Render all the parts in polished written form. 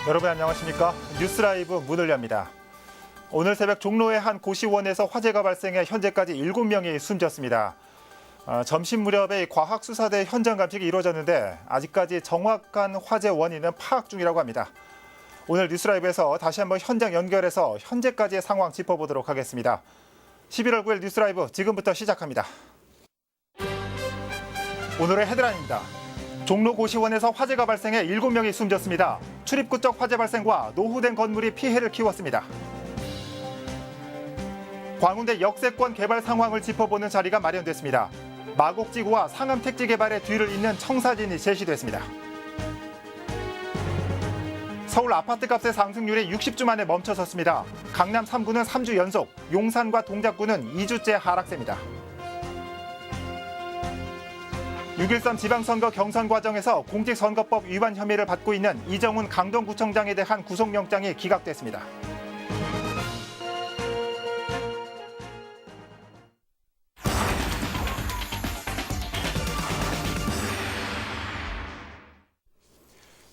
여러분 안녕하십니까? 뉴스라이브 문을 엽니다. 오늘 새벽 종로의 한 고시원에서 화재가 발생해 현재까지 7명이 숨졌습니다. 점심 무렵에 과학수사대 현장 감식이 이루어졌는데 아직까지 정확한 화재 원인은 파악 중이라고 합니다. 오늘 뉴스라이브에서 다시 한번 현장 연결해서 현재까지의 상황 짚어보도록 하겠습니다. 11월 9일 뉴스라이브 지금부터 시작합니다. 오늘의 헤드라인입니다. 종로 고시원에서 화재가 발생해 7명이 숨졌습니다. 출입구 쪽 화재 발생과 노후된 건물이 피해를 키웠습니다. 광운대 역세권 개발 상황을 짚어보는 자리가 마련됐습니다. 마곡지구와 상암 택지 개발의 뒤를 잇는 청사진이 제시됐습니다. 서울 아파트값의 상승률이 60주 만에 멈춰섰습니다. 강남 3구는 3주 연속, 용산과 동작구는 2주째 하락세입니다. 6.13 지방선거 경선 과정에서 공직선거법 위반 혐의를 받고 있는 이정훈 강동구청장에 대한 구속영장이 기각됐습니다.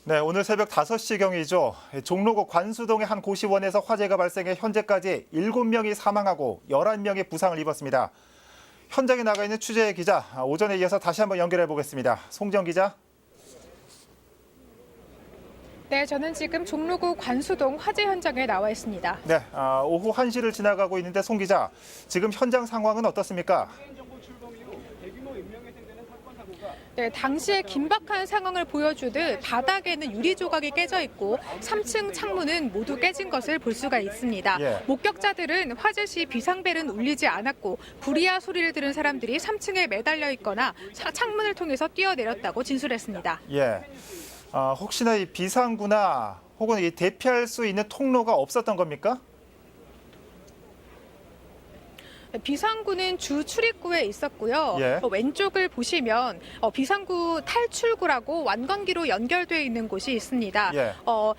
네, 오늘 새벽 5시경이죠. 종로구 관수동의 한 고시원에서 화재가 발생해 현재까지 7명이 사망하고 11명이 부상을 입었습니다. 현장에 나가 있는 취재 기자, 오전에 이어서 다시 한번 연결해 보겠습니다. 송정 기자. 네, 저는 지금 종로구 관수동 화재 현장에 나와 있습니다. 네, 오후 1시를 지나가고 있는데 송 기자, 지금 현장 상황은 어떻습니까? 네, 당시의 긴박한 상황을 보여주듯 바닥에는 유리 조각이 깨져 있고 3층 창문은 모두 깨진 것을 볼 수가 있습니다. 예. 목격자들은 화재 시 비상벨은 울리지 않았고 불이야 소리를 들은 사람들이 3층에 매달려 있거나 창문을 통해서 뛰어내렸다고 진술했습니다. 예. 혹시나 이 비상구나 혹은 이 대피할 수 있는 통로가 없었던 겁니까? 비상구는 주 출입구에 있었고요. 예. 왼쪽을 보시면 비상구 탈출구라고 완강기로 연결되어 있는 곳이 있습니다. 예.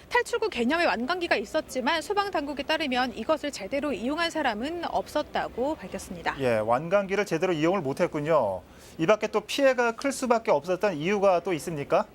탈출구 개념의 완강기가 있었지만 소방당국에 따르면 이것을 제대로 이용한 사람은 없었다고 밝혔습니다. 예, 완강기를 제대로 이용을 못했군요. 이 밖에 또 피해가 클 수밖에 없었던 이유가 또 있습니까?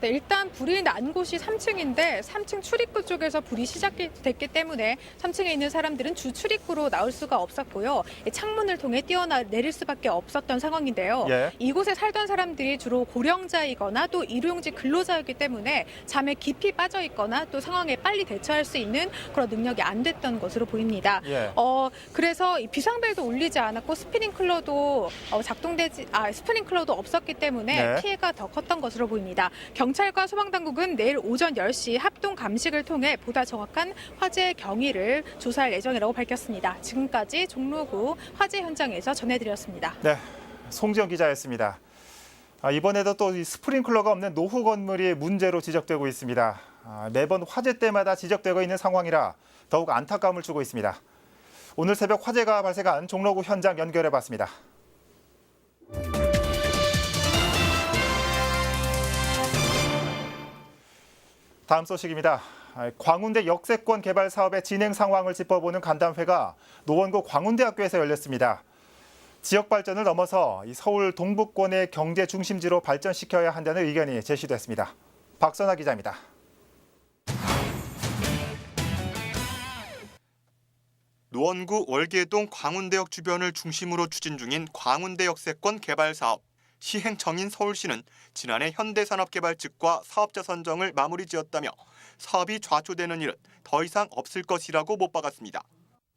네, 일단 불이 난 곳이 3층인데 3층 출입구 쪽에서 불이 시작됐기 때문에 3층에 있는 사람들은 주 출입구로 나올 수가 없었고요. 창문을 통해 뛰어내릴 수밖에 없었던 상황인데요. 예. 이곳에 살던 사람들이 주로 고령자이거나 또 일용직 근로자였기 때문에 잠에 깊이 빠져 있거나 또 상황에 빨리 대처할 수 있는 그런 능력이 안 됐던 것으로 보입니다. 예. 그래서 이 비상벨도 울리지 않았고 스프링클러도 없었기 때문에 네. 피해가 더 컸던 것으로 보입니다. 경찰과 소방당국은 내일 오전 10시 합동 감식을 통해 보다 정확한 화재 경위를 조사할 예정이라고 밝혔습니다. 지금까지 종로구 화재 현장에서 전해드렸습니다. 네, 송지영 기자였습니다. 이번에도 또 이 스프링클러가 없는 노후 건물이 문제로 지적되고 있습니다. 매번 화재 때마다 지적되고 있는 상황이라 더욱 안타까움을 주고 있습니다. 오늘 새벽 화재가 발생한 종로구 현장 연결해봤습니다. 다음 소식입니다. 광운대 역세권 개발 사업의 진행 상황을 짚어보는 간담회가 노원구 광운대학교에서 열렸습니다. 지역 발전을 넘어서 서울 동북권의 경제 중심지로 발전시켜야 한다는 의견이 제시됐습니다. 박선아 기자입니다. 노원구 월계동 광운대역 주변을 중심으로 추진 중인 광운대 역세권 개발 사업. 시행청인 서울시는 지난해 현대산업개발 측과 사업자 선정을 마무리 지었다며 사업이 좌초되는 일은 더 이상 없을 것이라고 못 박았습니다.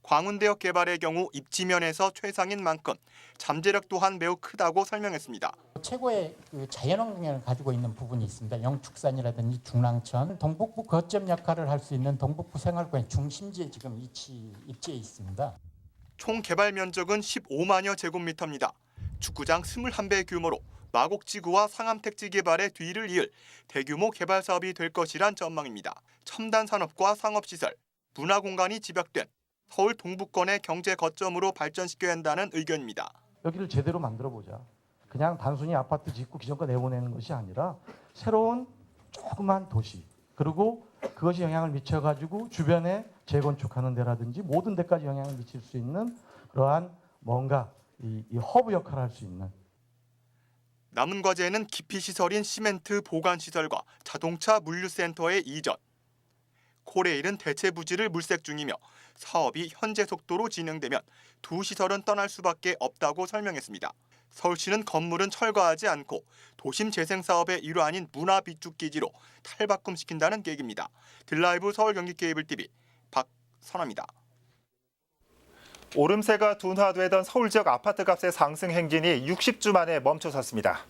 광운대역 개발의 경우 입지면에서 최상인 만큼 잠재력 또한 매우 크다고 설명했습니다. 최고의 자연환경을 가지고 있는 부분이 있습니다. 영축산이라든지 중랑천, 동북부 거점 역할을 할 수 있는 동북부 생활권의 중심지에 지금 입지해 있습니다. 총 개발 면적은 15만여 제곱미터입니다. 축구장 21배 규모로 마곡지구와 상암 택지 개발의 뒤를 이을 대규모 개발 사업이 될 것이란 전망입니다. 첨단 산업과 상업시설, 문화공간이 집약된 서울 동북권의 경제 거점으로 발전시켜야 한다는 의견입니다. 여기를 제대로 만들어보자. 그냥 단순히 아파트 짓고 기존거 내보내는 것이 아니라 새로운 조그만 도시, 그리고 그것이 영향을 미쳐가지고 주변에 재건축하는 데라든지 모든 데까지 영향을 미칠 수 있는 그러한 뭔가 이 허브 역할을 할 수 있는. 남은 과제는 기피시설인 시멘트 보관시설과 자동차 물류센터의 이전. 코레일은 대체 부지를 물색 중이며 사업이 현재 속도로 진행되면 두 시설은 떠날 수밖에 없다고 설명했습니다. 서울시는 건물은 철거하지 않고 도심 재생 사업의 일환인 문화 비축기지로 탈바꿈시킨다는 계획입니다. 딜라이브 서울 경기 케이블 TV 박선아입니다. 오름세가 둔화되던 서울 지역 아파트 값의 상승 행진이 60주 만에 멈춰섰습니다.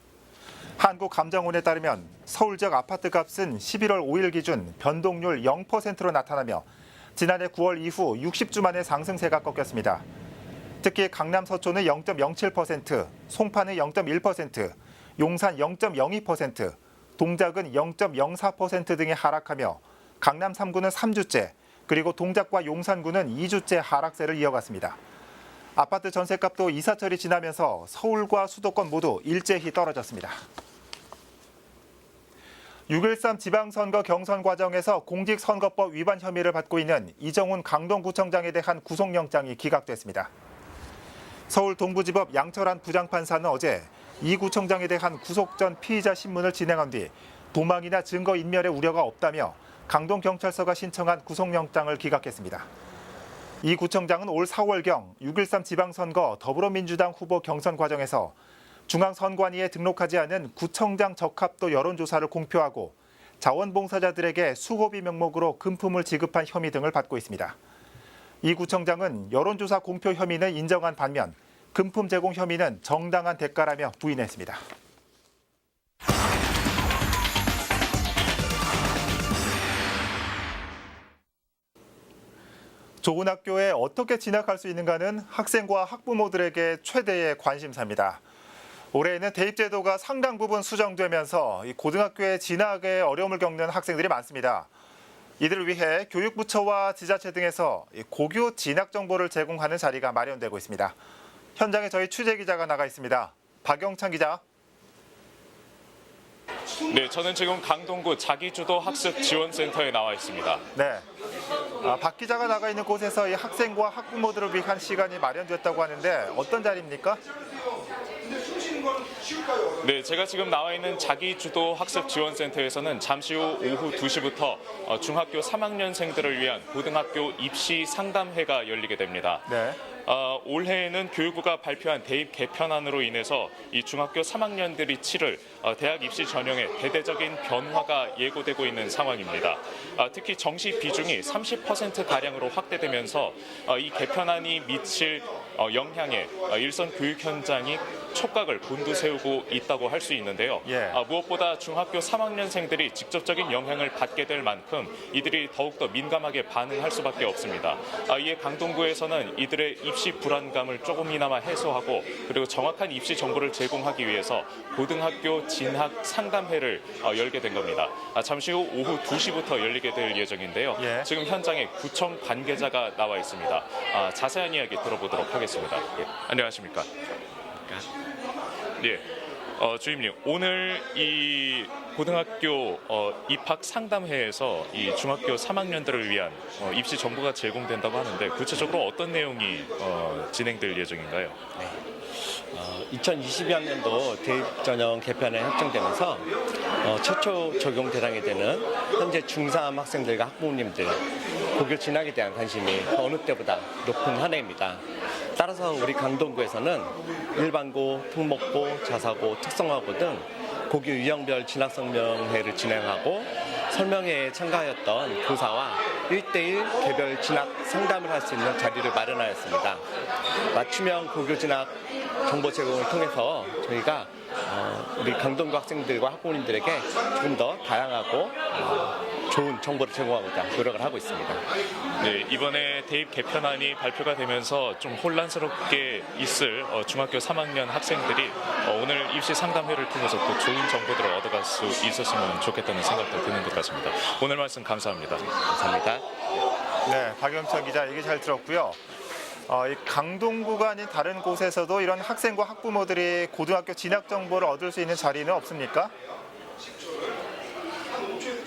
한국감정원에 따르면 서울 지역 아파트 값은 11월 5일 기준 변동률 0%로 나타나며 지난해 9월 이후 60주 만에 상승세가 꺾였습니다. 특히 강남 서초는 0.07%, 송파는 0.1%, 용산 0.02%, 동작은 0.04% 등이 하락하며 강남 3구는 3주째, 그리고 동작과 용산구는 2주째 하락세를 이어갔습니다. 아파트 전셋값도 이사철이 지나면서 서울과 수도권 모두 일제히 떨어졌습니다. 6.13 지방선거 경선 과정에서 공직선거법 위반 혐의를 받고 있는 이정훈 강동구청장에 대한 구속영장이 기각됐습니다. 서울 동부지법 양철한 부장판사는 어제 이 구청장에 대한 구속 전 피의자 신문을 진행한 뒤 도망이나 증거인멸의 우려가 없다며 강동경찰서가 신청한 구속영장을 기각했습니다. 이 구청장은 올 4월경 6.13 지방선거 더불어민주당 후보 경선 과정에서 중앙선관위에 등록하지 않은 구청장 적합도 여론조사를 공표하고 자원봉사자들에게 수고비 명목으로 금품을 지급한 혐의 등을 받고 있습니다. 이 구청장은 여론조사 공표 혐의는 인정한 반면 금품 제공 혐의는 정당한 대가라며 부인했습니다. 좋은 학교에 어떻게 진학할 수 있는가는 학생과 학부모들에게 최대의 관심사입니다. 올해에는 대입제도가 상당 부분 수정되면서 고등학교에 진학에 어려움을 겪는 학생들이 많습니다. 이들을 위해 교육부처와 지자체 등에서 고교 진학 정보를 제공하는 자리가 마련되고 있습니다. 현장에 저희 취재기자가 나가 있습니다. 박영찬 기자. 네, 저는 지금 강동구 자기주도 학습 지원센터에 나와 있습니다. 네, 박 기자가 나가 있는 곳에서 이 학생과 학부모들을 위한 시간이 마련됐다고 하는데 어떤 자리입니까? 네, 제가 지금 나와 있는 자기주도 학습 지원센터에서는 잠시 후 오후 2시부터 중학교 3학년생들을 위한 고등학교 입시 상담회가 열리게 됩니다. 네. 올해에는 교육부가 발표한 대입 개편안으로 인해서 이 중학교 3학년들이 치를 대학 입시 전형에 대대적인 변화가 예고되고 있는 상황입니다. 특히 정시 비중이 30%가량으로 확대되면서 이 개편안이 미칠 영향에 일선 교육 현장이 촉각을 곤두세우고 있다고 할 수 있는데요. 예. 무엇보다 중학교 3학년생들이 직접적인 영향을 받게 될 만큼 이들이 더욱더 민감하게 반응할 수밖에 없습니다. 이에 강동구에서는 이들의 입시 불안감을 조금이나마 해소하고 그리고 정확한 입시 정보를 제공하기 위해서 고등학교 진학 상담회를 열게 된 겁니다. 잠시 후 오후 2시부터 열리게 될 예정인데요. 예. 지금 현장에 구청 관계자가 나와 있습니다. 자세한 이야기 들어보도록 하겠습니다. 예. 안녕하십니까? 예. 주임님, 오늘 이 고등학교 입학 상담회에서 이 중학교 3학년들을 위한 입시 정보가 제공된다고 하는데 구체적으로 어떤 내용이 진행될 예정인가요? 네. 2020학년도 대입전형 개편에 확정되면서 최초 적용 대상이 되는 현재 중3 학생들과 학부모님들 고교 진학에 대한 관심이 어느 때보다 높은 한 해입니다. 따라서 우리 강동구에서는 일반고, 특목고, 자사고, 특성화고 등 고교 유형별 진학설명회를 진행하고 설명회에 참가하였던 교사와 1대1 개별 진학 상담을 할 수 있는 자리를 마련하였습니다. 맞춤형 고교 진학 정보 제공을 통해서 저희가 우리 강동구 학생들과 학부모님들에게 조금 더 다양하고 좋은 정보를 제공하고자 노력을 하고 있습니다. 네, 이번에 대입 개편안이 발표가 되면서 좀 혼란스럽게 있을 중학교 3학년 학생들이 오늘 입시 상담회를 통해서 또 좋은 정보들을 얻어갈 수 있었으면 좋겠다는 생각도 드는 것 같습니다. 오늘 말씀 감사합니다. 감사합니다. 네, 박영찬 기자 얘기 잘 들었고요. 이 강동구가 아닌 다른 곳에서도 이런 학생과 학부모들이 고등학교 진학 정보를 얻을 수 있는 자리는 없습니까?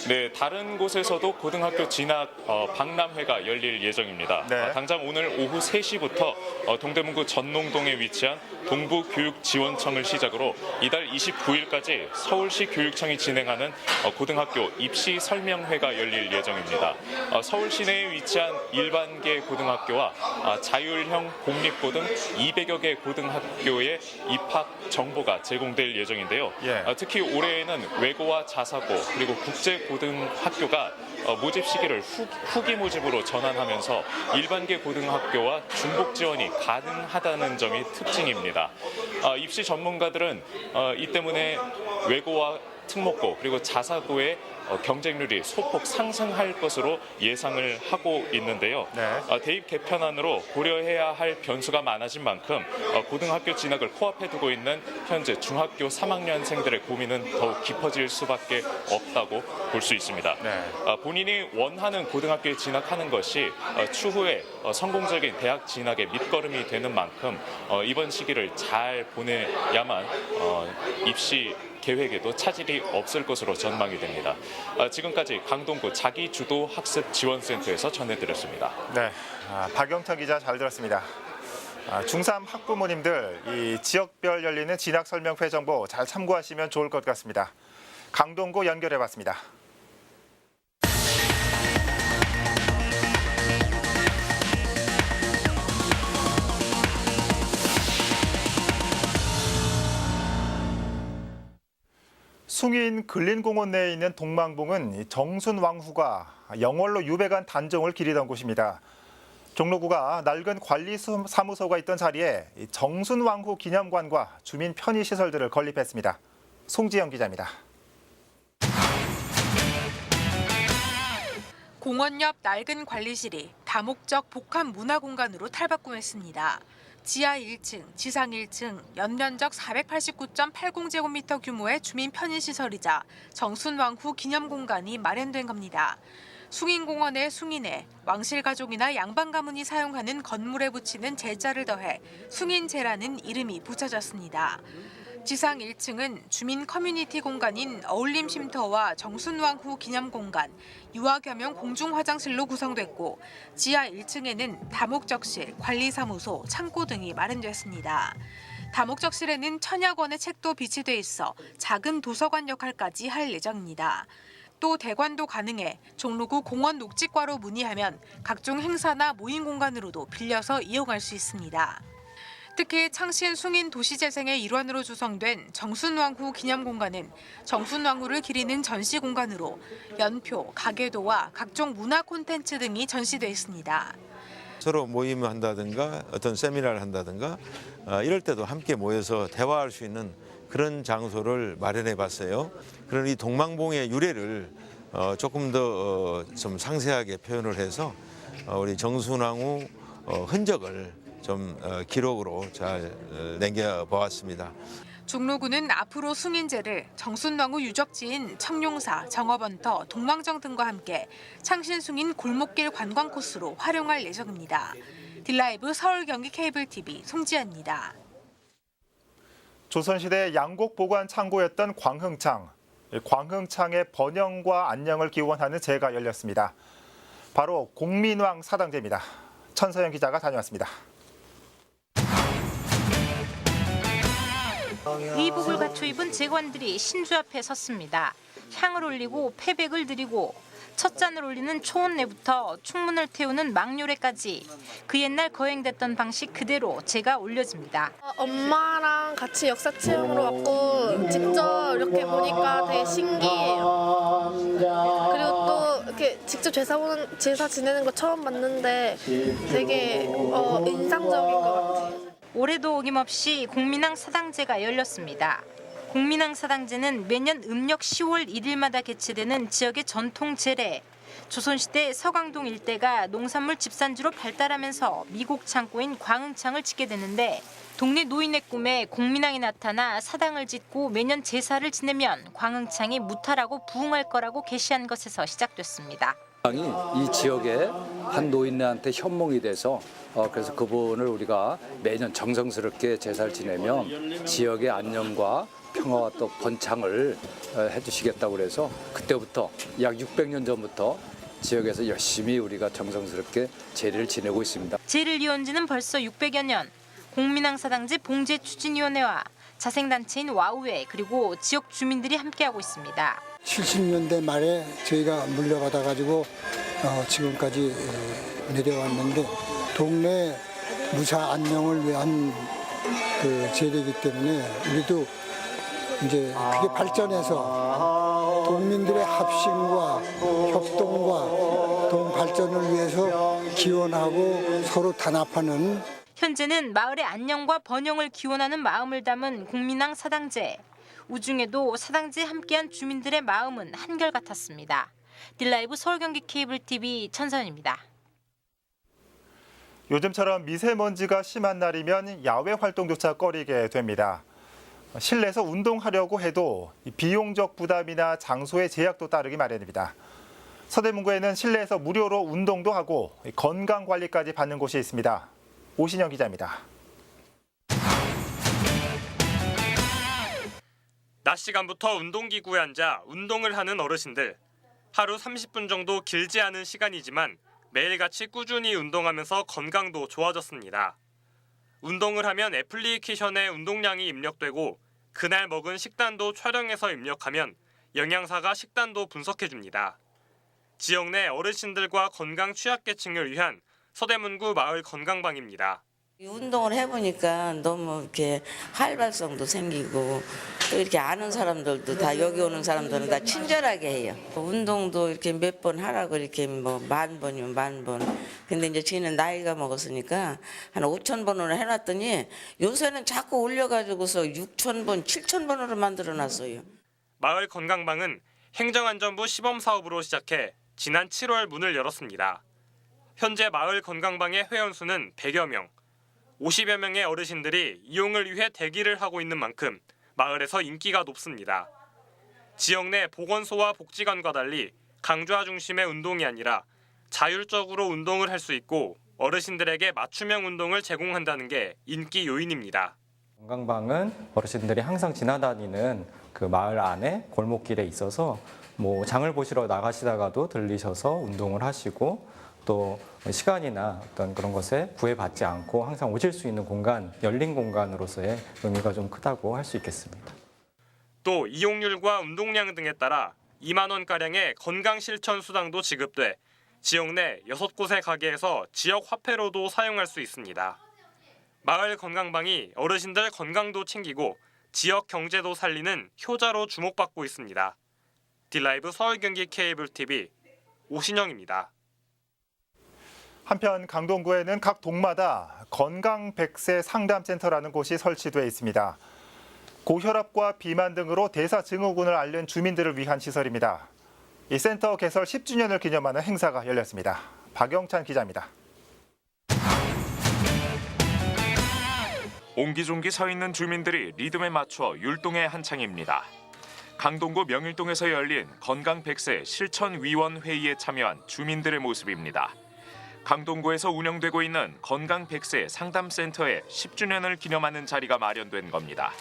네, 다른 곳에서도 고등학교 진학 박람회가 열릴 예정입니다. 네. 당장 오늘 오후 3시부터 동대문구 전농동에 위치한 동부교육지원청을 시작으로 이달 29일까지 서울시 교육청이 진행하는 고등학교 입시 설명회가 열릴 예정입니다. 서울 시내에 위치한 일반계 고등학교와 자율형 공립고 등 200여 개 고등학교의 입학 정보가 제공될 예정인데요. 예. 특히 올해에는 외고와 자사고 그리고 국제고등학교가 모집 시기를 후기 모집으로 전환하면서 일반계 고등학교와 중복 지원이 가능하다는 점이 특징입니다. 입시 전문가들은 이 때문에 외고와 특목고 그리고 자사고의 경쟁률이 소폭 상승할 것으로 예상을 하고 있는데요. 네. 대입 개편안으로 고려해야 할 변수가 많아진 만큼 고등학교 진학을 코앞에 두고 있는 현재 중학교 3학년생들의 고민은 더욱 깊어질 수밖에 없다고 볼 수 있습니다. 네. 본인이 원하는 고등학교에 진학하는 것이 추후에 성공적인 대학 진학의 밑거름이 되는 만큼 이번 시기를 잘 보내야만 입시 계획에도 차질이 없을 것으로 전망이 됩니다. 지금까지 강동구 자기주도학습지원센터에서 전해드렸습니다. 네, 박영탁 기자 잘 들었습니다. 중3 학부모님들 이 지역별 열리는 진학 설명회 정보 잘 참고하시면 좋을 것 같습니다. 강동구 연결해봤습니다. 숭인 근린공원 내에 있는 동망봉은 정순왕후가 영월로 유배간 단종을 기리던 곳입니다. 종로구가 낡은 관리사무소가 있던 자리에 정순왕후 기념관과 주민 편의시설들을 건립했습니다. 송지영 기자입니다. 공원 옆 낡은 관리실이 다목적 복합 문화공간으로 탈바꿈했습니다. 지하 1층, 지상 1층, 연면적 489.80제곱미터 규모의 주민 편의시설이자 정순왕후 기념공간이 마련된 겁니다. 숭인공원의 숭인에 왕실 가족이나 양반 가문이 사용하는 건물에 붙이는 제자를 더해 숭인제라는 이름이 붙여졌습니다. 지상 1층은 주민 커뮤니티 공간인 어울림쉼터와 정순왕후 기념공간, 유아겸용 공중화장실로 구성됐고 지하 1층에는 다목적실, 관리사무소, 창고 등이 마련됐습니다. 다목적실에는 천여 권의 책도 비치돼 있어 작은 도서관 역할까지 할 예정입니다. 또 대관도 가능해 종로구 공원 녹지과로 문의하면 각종 행사나 모임 공간으로도 빌려서 이용할 수 있습니다. 특히 창신 숭인 도시재생의 일환으로 조성된 정순왕후 기념공간은 정순왕후를 기리는 전시 공간으로 연표, 가계도와 각종 문화 콘텐츠 등이 전시돼 있습니다. 서로 모임을 한다든가 어떤 세미나를 한다든가 이럴 때도 함께 모여서 대화할 수 있는 그런 장소를 마련해 봤어요. 그런 이 동망봉의 유래를 조금 더 좀 상세하게 표현을 해서 우리 정순왕후 흔적을 좀 기록으로 잘 남겨보았습니다. 종로구는 앞으로 숭인제를 정순왕후 유적지인 청룡사, 정업원터, 동망정 등과 함께 창신 숭인 골목길 관광 코스로 활용할 예정입니다. 딜라이브 서울 경기 케이블 TV 송지아입니다. 조선시대 양곡 보관 창고였던 광흥창. 광흥창의 번영과 안녕을 기원하는 제가 열렸습니다. 바로 공민왕 사당제입니다. 천서영 기자가 다녀왔습니다. 의복을 갖춰 입은 제관들이 신주 앞에 섰습니다. 향을 올리고 패백을 드리고 첫 잔을 올리는 초혼례부터 충문을 태우는 망요례까지 그 옛날 거행됐던 방식 그대로 제가 올려집니다. 엄마랑 같이 역사 체험으로 왔고 직접 이렇게 보니까 되게 신기해요. 그리고 또 이렇게 직접 제사 지내는 거 처음 봤는데 되게 인상적인 것 같아요. 올해도 어김없이 공민왕 사당제가 열렸습니다. 공민왕 사당제는 매년 음력 10월 1일마다 개최되는 지역의 전통 제례. 조선시대 서강동 일대가 농산물 집산지로 발달하면서 미곡 창고인 광흥창을 짓게 되는데 동네 노인의 꿈에 공민왕이 나타나 사당을 짓고 매년 제사를 지내면 광흥창이 무탈하고 부흥할 거라고 계시한 것에서 시작됐습니다. 이 지역의 한 노인네한테 현몽이 돼서 그래서 그분을 우리가 매년 정성스럽게 제사를 지내면 지역의 안녕과 평화와 또 번창을 해주시겠다고 그래서 그때부터 약 600년 전부터 지역에서 열심히 우리가 정성스럽게 제례를 지내고 있습니다. 제를 이어온 지는 벌써 600여 년. 공민항사당제 봉제추진위원회와 자생단체인 와우회 그리고 지역 주민들이 함께하고 있습니다. 70년대 말에 저희가 물려받아가지고 지금까지 내려왔는데 동네 무사 안녕을 위한 그 제례이기 때문에 우리도 이제 그게 발전해서 동민들의 합심과 협동과 동 발전을 위해서 기원하고 서로 단합하는 현재는 마을의 안녕과 번영을 기원하는 마음을 담은 공민항 사당제. 우중에도 사당제에 함께한 주민들의 마음은 한결같았습니다. 딜라이브 서울경기 케이블 TV 천선입니다. 요즘처럼 미세먼지가 심한 날이면 야외 활동조차 꺼리게 됩니다. 실내에서 운동하려고 해도 비용적 부담이나 장소의 제약도 따르기 마련입니다. 서대문구에는 실내에서 무료로 운동도 하고 건강관리까지 받는 곳이 있습니다. 오신영 기자입니다. 낮 시간부터 운동기구에 앉아 운동을 하는 어르신들. 하루 30분 정도 길지 않은 시간이지만 매일같이 꾸준히 운동하면서 건강도 좋아졌습니다. 운동을 하면 애플리케이션에 운동량이 입력되고 그날 먹은 식단도 촬영해서 입력하면 영양사가 식단도 분석해줍니다. 지역 내 어르신들과 건강 취약계층을 위한 서대문구 마을 건강방입니다. 운동을 해보니까 너무 이렇게 활발성도 생기고 또 이렇게 아는 사람들도 다 여기 오는 사람들은 다 친절하게 해요. 운동도 이렇게 몇 번 하라고 이렇게 뭐 10,000번이면 10,000번. 근데 이제 저희는 나이가 먹었으니까 한 5,000번으로 해놨더니 요새는 자꾸 올려가지고서 6,000번, 7,000번으로 만들어놨어요. 마을 건강방은 행정안전부 시범사업으로 시작해 지난 7월 문을 열었습니다. 현재 마을 건강방의 회원수는 100여 명. 50여 명의 어르신들이 이용을 위해 대기를 하고 있는 만큼 마을에서 인기가 높습니다. 지역 내 보건소와 복지관과 달리 강좌 중심의 운동이 아니라 자율적으로 운동을 할 수 있고 어르신들에게 맞춤형 운동을 제공한다는 게 인기 요인입니다. 건강방은 어르신들이 항상 지나다니는 그 마을 안에 골목길에 있어서 뭐 장을 보시러 나가시다가도 들리셔서 운동을 하시고 또 시간이나 어떤 그런 것에 구애받지 않고 항상 오실 수 있는 공간, 열린 공간으로서의 의미가 좀 크다고 할 수 있겠습니다. 또 이용률과 운동량 등에 따라 2만 원가량의 건강실천 수당도 지급돼 지역 내 6곳의 가게에서 지역 화폐로도 사용할 수 있습니다. 마을 건강방이 어르신들 건강도 챙기고 지역 경제도 살리는 효자로 주목받고 있습니다. 딜라이브 서울경기 케이블 TV 오신영입니다. 한편 강동구에는 각 동마다 건강 100세 상담센터라는 곳이 설치돼 있습니다. 고혈압과 비만 등으로 대사증후군을 앓는 주민들을 위한 시설입니다. 이 센터 개설 10주년을 기념하는 행사가 열렸습니다. 박영찬 기자입니다. 옹기종기 서 있는 주민들이 리듬에 맞춰 율동에 한창입니다. 강동구 명일동에서 열린 건강 100세 실천위원 회의에 참여한 주민들의 모습입니다. 강동구에서 운영되고 있는 건강 100세 상담센터의 10주년을 기념하는 자리가 마련된 겁니다.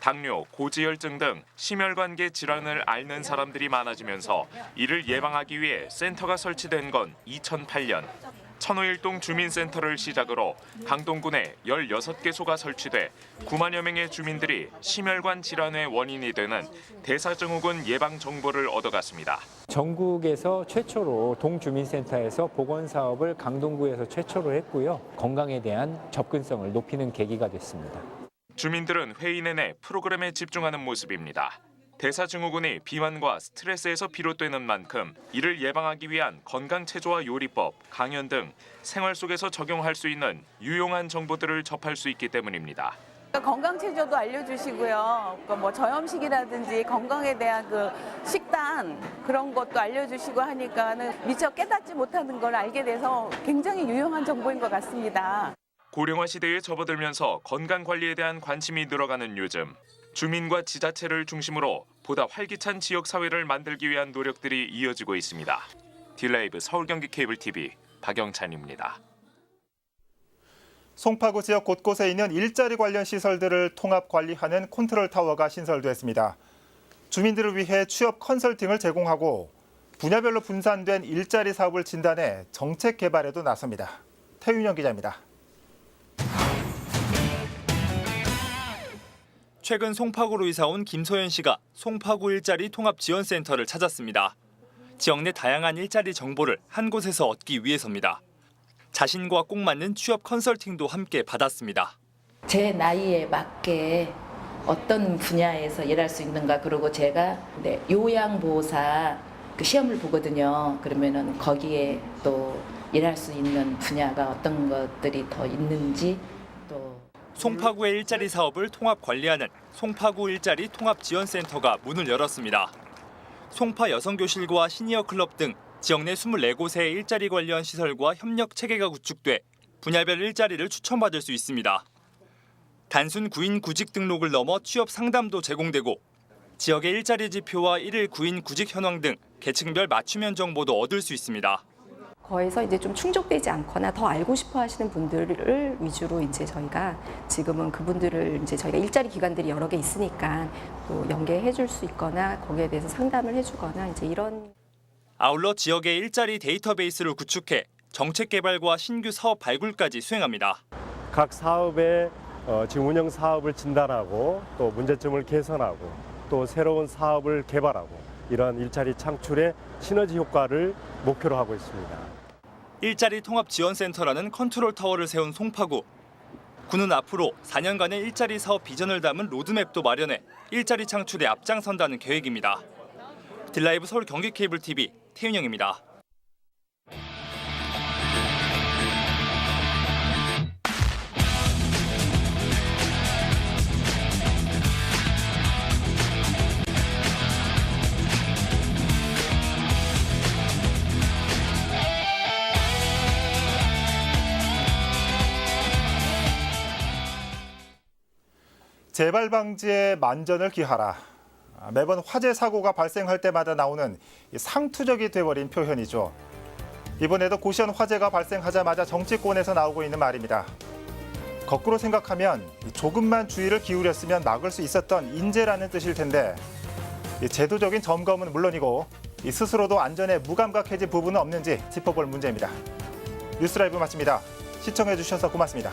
당뇨, 고지혈증 등 심혈관계 질환을 앓는 사람들이 많아지면서 이를 예방하기 위해 센터가 설치된 건 2008년. 천호일동 주민센터를 시작으로 강동구 내 16개소가 설치돼 9만여 명의 주민들이 심혈관 질환의 원인이 되는 대사증후군 예방 정보를 얻어갔습니다. 전국에서 최초로 동주민센터에서 보건사업을 강동구에서 최초로 했고요. 건강에 대한 접근성을 높이는 계기가 됐습니다. 주민들은 회의 내내 프로그램에 집중하는 모습입니다. 대사증후군이 비만과 스트레스에서 비롯되는 만큼 이를 예방하기 위한 건강체조와 요리법, 강연 등 생활 속에서 적용할 수 있는 유용한 정보들을 접할 수 있기 때문입니다. 건강체조도 알려주시고요. 뭐 저염식이라든지 건강에 대한 그 식단 그런 것도 알려주시고 하니까는 미처 깨닫지 못하는 걸 알게 돼서 굉장히 유용한 정보인 것 같습니다. 고령화 시대에 접어들면서 건강 관리에 대한 관심이 늘어가는 요즘, 주민과 지자체를 중심으로 보다 활기찬 지역 사회를 만들기 위한 노력들이 이어지고 있습니다. 딜라이브 서울경기 케이블 TV 박영찬입니다. 송파구 지역 곳곳에 있는 일자리 관련 시설들을 통합 관리하는 컨트롤타워가 신설됐습니다. 주민들을 위해 취업 컨설팅을 제공하고 분야별로 분산된 일자리 사업을 진단해 정책 개발에도 나섭니다. 태윤영 기자입니다. 최근 송파구로 이사 온 김소연 씨가 송파구 일자리 통합지원센터를 찾았습니다. 지역 내 다양한 일자리 정보를 한 곳에서 얻기 위해서입니다. 자신과 꼭 맞는 취업 컨설팅도 함께 받았습니다. 제 나이에 맞게 어떤 분야에서 일할 수 있는가, 그리고 제가 요양보호사 그 시험을 보거든요. 그러면은 거기에 또 일할 수 있는 분야가 어떤 것들이 더 있는지, 또 송파구의 일자리 사업을 통합 관리하는 송파구 일자리 통합지원센터가 문을 열었습니다. 송파 여성교실과 시니어클럽 등 지역 내 24곳의 일자리 관련 시설과 협력 체계가 구축돼 분야별 일자리를 추천받을 수 있습니다. 단순 구인 구직 등록을 넘어 취업 상담도 제공되고 지역의 일자리 지표와 일일 구인 구직 현황 등 계층별 맞춤형 정보도 얻을 수 있습니다. 거기서 이제 좀 충족되지 않거나 더 알고 싶어 하시는 분들을 위주로 이제 저희가 지금은 그분들을 이제 저희가 일자리 기관들이 여러 개 있으니까 또 연계해 줄 수 있거나 거기에 대해서 상담을 해 주거나 이제 이런. 아울러 지역의 일자리 데이터베이스를 구축해 정책 개발과 신규 사업 발굴까지 수행합니다. 각 사업의 지금 운영 사업을 진단하고 또 문제점을 개선하고 또 새로운 사업을 개발하고 이러한 일자리 창출의 시너지 효과를 목표로 하고 있습니다. 일자리 통합지원센터라는 컨트롤타워를 세운 송파구. 구는 앞으로 4년간의 일자리 사업 비전을 담은 로드맵도 마련해 일자리 창출에 앞장선다는 계획입니다. 딜라이브 서울 경기 케이블 TV 태윤영입니다. 재발 방지에 만전을 기하라. 매번 화재 사고가 발생할 때마다 나오는 상투적이 돼버린 표현이죠. 이번에도 고시원 화재가 발생하자마자 정치권에서 나오고 있는 말입니다. 거꾸로 생각하면 조금만 주의를 기울였으면 막을 수 있었던 인재라는 뜻일 텐데 제도적인 점검은 물론이고 스스로도 안전에 무감각해진 부분은 없는지 짚어볼 문제입니다. 뉴스라이브 마칩니다. 시청해주셔서 고맙습니다.